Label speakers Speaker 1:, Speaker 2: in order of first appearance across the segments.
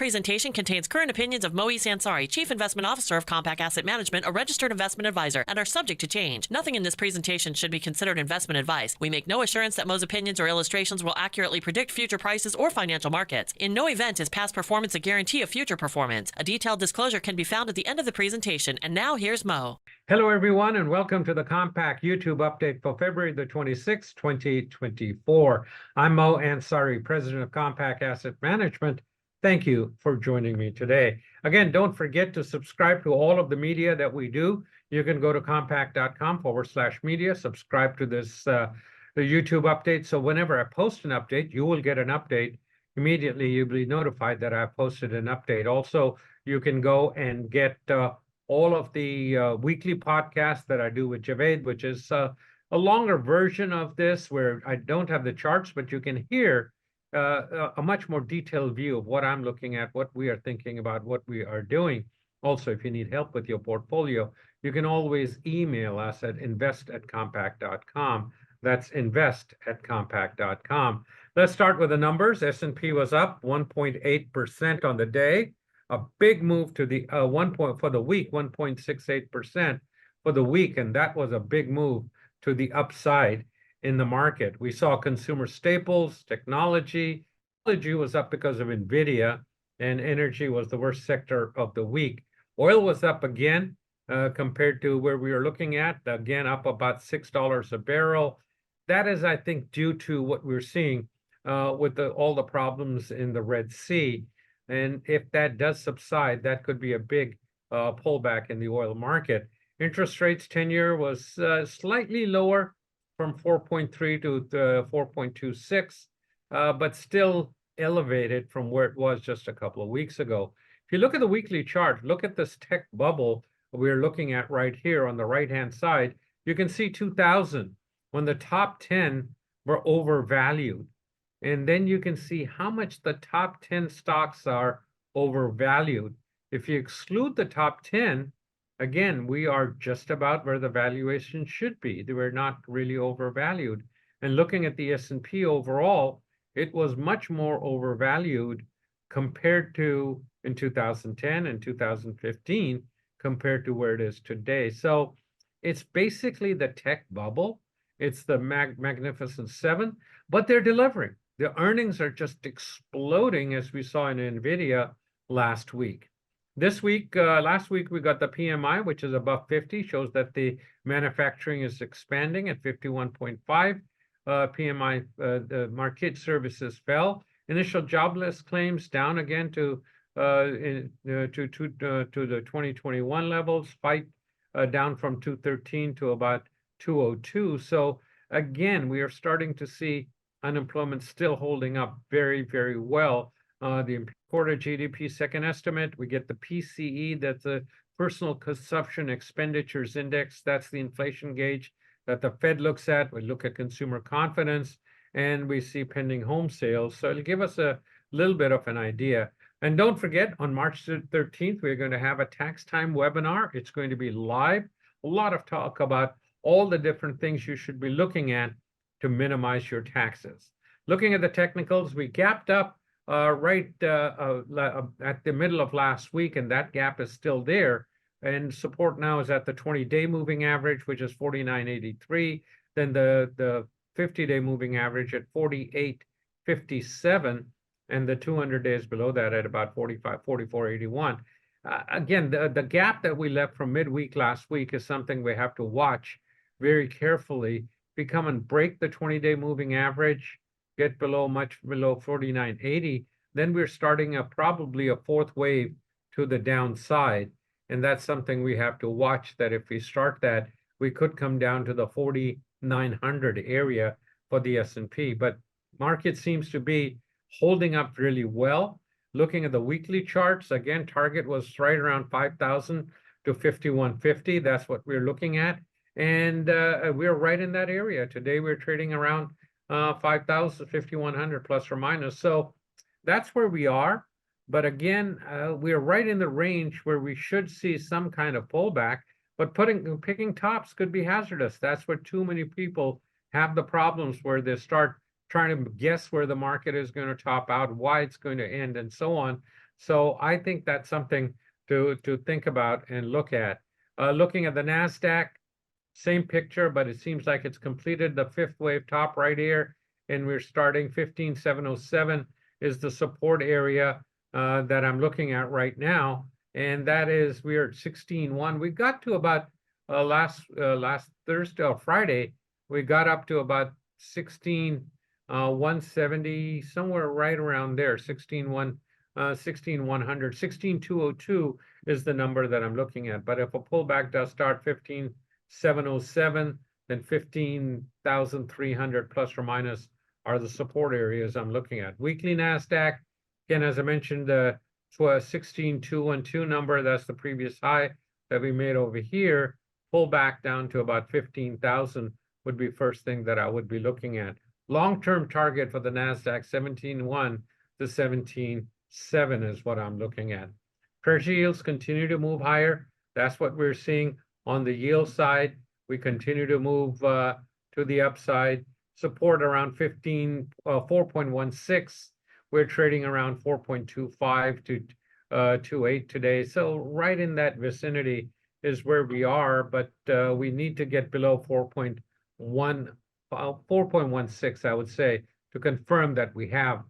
Speaker 1: presentation contains current opinions of Moe Ansari, Chief Investment Officer of Compak Asset Management, a registered investment advisor, and are subject to change. Nothing in this presentation should be considered investment advice. We make no assurance that Moe's opinions or illustrations will accurately predict future prices or financial markets. In no event is past performance a guarantee of future performance. A detailed disclosure can be found at the end of the presentation. And now here's Mo.
Speaker 2: Hello, everyone, and welcome to the Compak YouTube update for February the 26th, 2024. I'm Mo Ansari, President of Compak Asset Management. Thank you for joining me today. Again, don't forget to subscribe to all of the media that we do. You can go to compak.com/media, subscribe to this the YouTube update. So whenever I post an update, you will get an update. Immediately, you'll be notified that I've posted an update. Also, you can go and get all of the weekly podcasts that I do with Javed, which is a longer version of this where I don't have the charts, but you can hear a much more detailed view of what I'm looking at, what we are thinking about, what we are doing. Also, if you need help with your portfolio, you can always email us at invest@compak.com. That's invest@compak.com. Let's start with the numbers. S&P was up 1.8% on the day. A big move to the 1.68% for the week, and that was a big move to the upside in the market. We saw consumer staples, technology. Technology was up because of NVIDIA, and energy was the worst sector of the week. Oil was up again compared to where we were looking at, again up about $6 a barrel. That is, I think, due to what we're seeing with all the problems in the Red Sea. And if that does subside, that could be a big pullback in the oil market. Interest rates, 10-year was slightly lower from 4.3 to 4.26, but still elevated from where it was just a couple of weeks ago. If you look at the weekly chart, look at this tech bubble we're looking at right here on the right-hand side. You can see 2000 when the top 10 were overvalued. And then you can see how much the top 10 stocks are overvalued. If you exclude the top 10, again, we are just about where the valuation should be. They were not really overvalued. And looking at the S&P overall, it was much more overvalued compared to in 2010 and 2015 compared to where it is today. So it's basically the tech bubble. It's the Magnificent Seven, but they're delivering. The earnings are just exploding, as we saw in NVIDIA last week. This week, last week, we got the PMI, which is above 50, shows that the manufacturing is expanding at 51.5. PMI, the market services fell. Initial jobless claims down again to the 2021 levels, down from 213 to about 202. So again, we are starting to see unemployment still holding up very, very well. The quarter GDP second estimate, we get the PCE, that's the Personal Consumption Expenditures Index. That's the inflation gauge that the Fed looks at. We look at consumer confidence, and we see pending home sales. So it'll give us a little bit of an idea. And don't forget, on March 13th, we're going to have a tax time webinar. It's going to be live. A lot of talk about all the different things you should be looking at to minimize your taxes. Looking at the technicals, we gapped up right at the middle of last week, and that gap is still there. And support now is at the 20-day moving average, which is 49.83. Then the 50-day moving average at 48.57, and the 200 days below that at about 44.81. Again, the gap that we left from midweek last week is something we have to watch very carefully. We come and break the 20-day moving average, get much below 49.80, then we're starting probably a fourth wave to the downside. And that's something we have to watch, that if we start that, we could come down to the 4,900 area for the S&P. But market seems to be holding up really well. Looking at the weekly charts, again, target was right around 5,000 to 5,150. That's what we're looking at. And we're right in that area. Today, we're trading around 5,000, 5,100 plus or minus. So that's where we are. But again, we're right in the range where we should see some kind of pullback. But picking tops could be hazardous. That's where too many people have the problems, where they start trying to guess where the market is going to top out, why it's going to end, and so on. So I think that's something to think about and look at. Looking at the NASDAQ, same picture, but it seems like it's completed the fifth wave top right here, and we're starting 15,707 is the support area that I'm looking at right now, and that is we're at 16.1. We got to about last Thursday or Friday, we got up to about 170, somewhere right around there, 16,100, 16,202 is the number that I'm looking at. But if a pullback does start 15,707, then 15,300 plus or minus are the support areas I'm looking at. Weekly NASDAQ, again, as I mentioned, the 16,212 number, that's the previous high that we made over here. Pull back down to about 15,000 would be first thing that I would be looking at. Long-term target for the NASDAQ, 17.1 to 17.7 is what I'm looking at. Treasury yields continue to move higher. That's what we're seeing on the yield side. We continue to move to the upside. Support around 4.16. We're trading around 4.25 to 28 today. So right in that vicinity is where we are, but we need to get below 4.16, I would say, to confirm that we have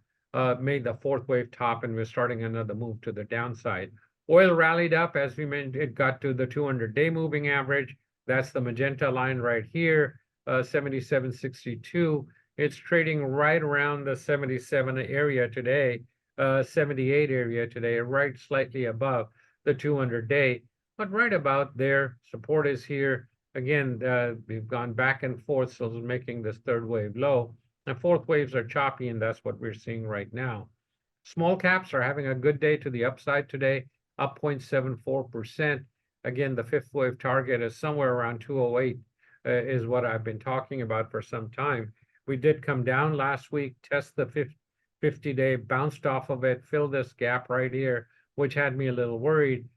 Speaker 2: made the fourth wave top and we're starting another move to the downside. Oil rallied up, as we mentioned, it got to the 200-day moving average. That's the magenta line right here, 77.62. It's trading right around the 77 area today, 78 area today, right slightly above the 200-day, but right about there. Support is here. Again, we've gone back and forth, so it's making this third wave low. And fourth waves are choppy, and that's what we're seeing right now. Small caps are having a good day to the upside today, up 0.74%. Again, the fifth wave target is somewhere around 208, is what I've been talking about for some time. We did come down last week, test the 50-day, bounced off of it, filled this gap right here, which had me a little worried.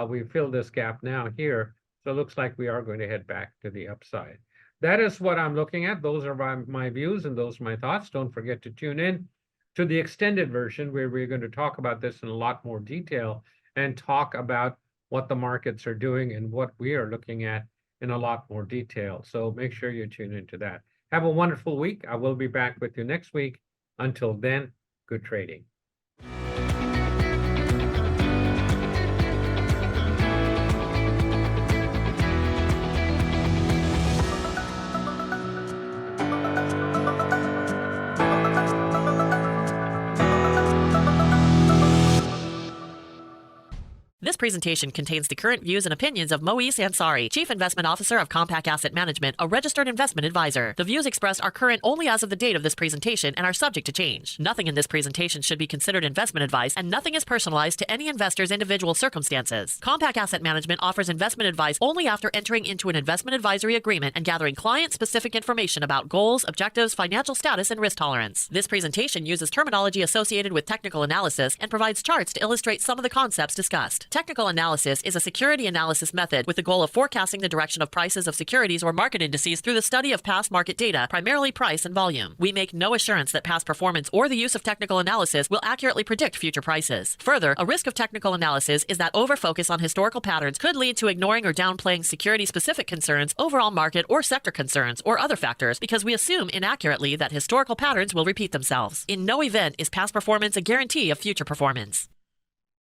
Speaker 2: We filled this gap now here. So it looks like we are going to head back to the upside. That is what I'm looking at. Those are my views and those are my thoughts. Don't forget to tune in to the extended version where we're going to talk about this in a lot more detail and talk about what the markets are doing and what we are looking at in a lot more detail. So make sure you tune into that. Have a wonderful week. I will be back with you next week. Until then, good trading.
Speaker 1: This presentation contains the current views and opinions of Moise Ansari, Chief Investment Officer of Compak Asset Management, a registered investment advisor. The views expressed are current only as of the date of this presentation and are subject to change. Nothing in this presentation should be considered investment advice, and nothing is personalized to any investor's individual circumstances. Compak Asset Management offers investment advice only after entering into an investment advisory agreement and gathering client-specific information about goals, objectives, financial status, and risk tolerance. This presentation uses terminology associated with technical analysis and provides charts to illustrate some of the concepts discussed. Technical analysis is a security analysis method with the goal of forecasting the direction of prices of securities or market indices through the study of past market data, primarily price and volume. We make no assurance that past performance or the use of technical analysis will accurately predict future prices. Further, a risk of technical analysis is that overfocus on historical patterns could lead to ignoring or downplaying security-specific concerns, overall market or sector concerns, or other factors because we assume inaccurately that historical patterns will repeat themselves. In no event is past performance a guarantee of future performance.